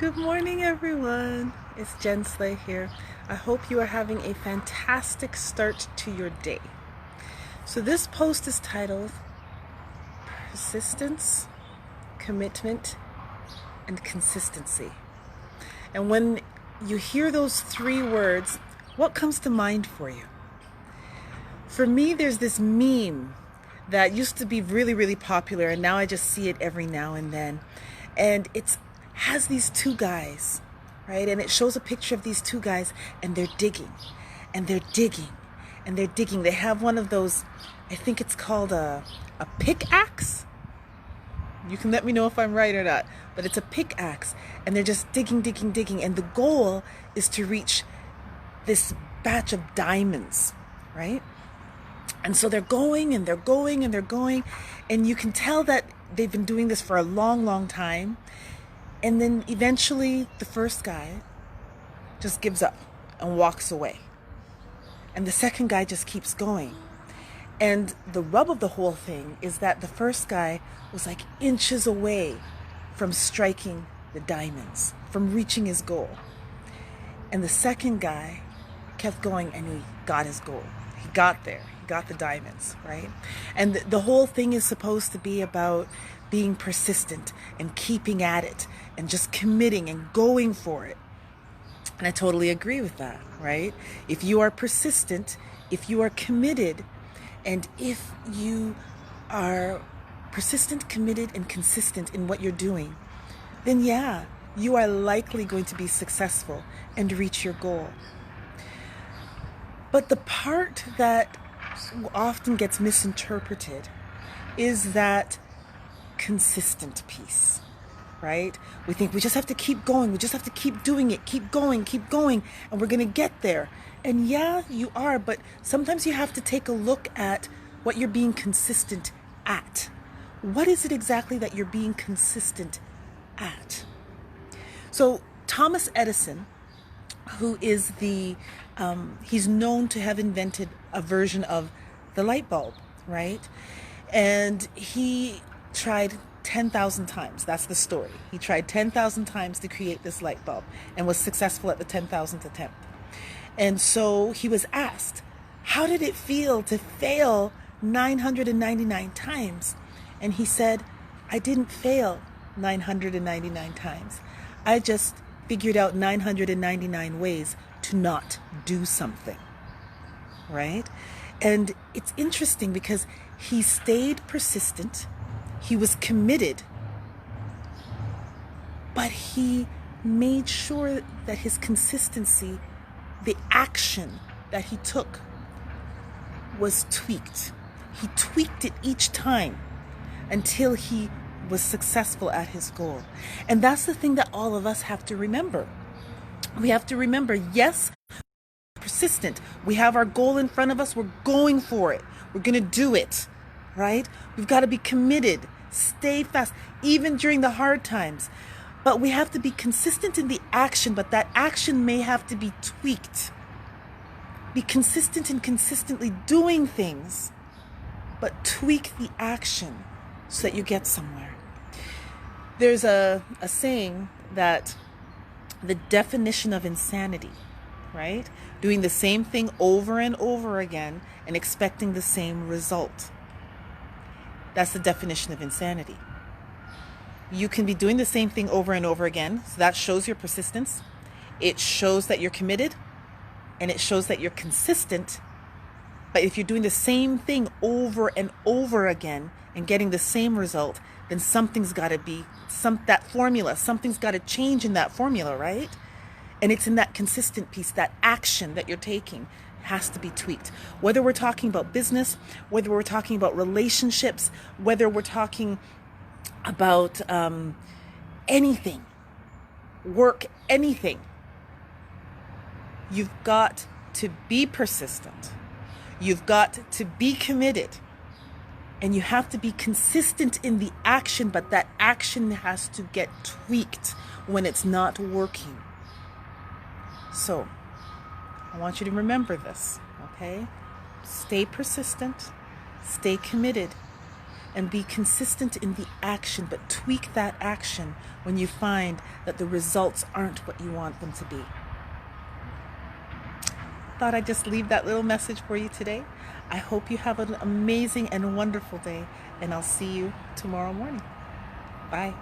Good morning, everyone. It's Jen Slay here. I hope you are having a fantastic start to your day. So, this post is titled Persistence, Commitment, and Consistency. And when you hear those three words, what comes to mind for you? For me, there's this meme that used to be really, really popular, and now I just see it every now and then. And it has these two guys, right? And it shows a picture of these two guys, and they're digging, and they're digging, and they're digging. They have one of those, I think it's called a pickaxe. You can let me know if I'm right or not, but it's a pickaxe, and they're just digging, digging, digging. And the goal is to reach this batch of diamonds, right? And so they're going and they're going and they're going, and you can tell that they've been doing this for a long, long time. And then eventually the first guy just gives up and walks away. And the second guy just keeps going. And the rub of the whole thing is that the first guy was like inches away from striking the diamonds, from reaching his goal. And the second guy kept going and he got his goal. He got there. He got the diamonds, right? And the whole thing is supposed to be about being persistent and keeping at it and just committing and going for it. And I totally agree with that, right? If you are persistent, if you are committed, and if you are persistent, committed, and consistent in what you're doing, then yeah, you are likely going to be successful and reach your goal. But the part that often gets misinterpreted is that consistent piece, right? We think we just have to keep going. We just have to keep doing it, keep going, and we're going to get there. And yeah, you are, but sometimes you have to take a look at what you're being consistent at. What is it exactly that you're being consistent at? So Thomas Edison, who is he's known to have invented a version of the light bulb, right? And he tried 10,000 times. That's the story. He tried 10,000 times to create this light bulb and was successful at the 10,000th attempt. And so he was asked, how did it feel to fail 999 times? And he said, I didn't fail 999 times. I just figured out 999 ways to not do something, right? And it's interesting because he stayed persistent, he was committed, but he made sure that his consistency, the action that he took, was tweaked. He tweaked it each time until he was successful at his goal. And that's the thing that all of us have to remember. We have to remember, yes, persistent. We have our goal in front of us. We're going for it. We're going to do it, right? We've got to be committed, stay fast, even during the hard times. But we have to be consistent in the action, but that action may have to be tweaked. Be consistent in consistently doing things, but tweak the action so that you get somewhere. There's a saying that the definition of insanity, right? Doing the same thing over and over again and expecting the same result. That's the definition of insanity. You can be doing the same thing over and over again. So that shows your persistence. It shows that you're committed, and it shows that you're consistent. But if you're doing the same thing over and over again and getting the same result, then something's got to be, that formula, something's got to change in that formula, right? And it's in that consistent piece, that action that you're taking has to be tweaked. Whether we're talking about business, whether we're talking about relationships, whether we're talking about anything, work, anything, you've got to be persistent. You've got to be committed. And you have to be consistent in the action, but that action has to get tweaked when it's not working. So, I want you to remember this, okay? Stay persistent, stay committed, and be consistent in the action, but tweak that action when you find that the results aren't what you want them to be. Thought I'd just leave that little message for you today. I hope you have an amazing and wonderful day, and I'll see you tomorrow morning. Bye.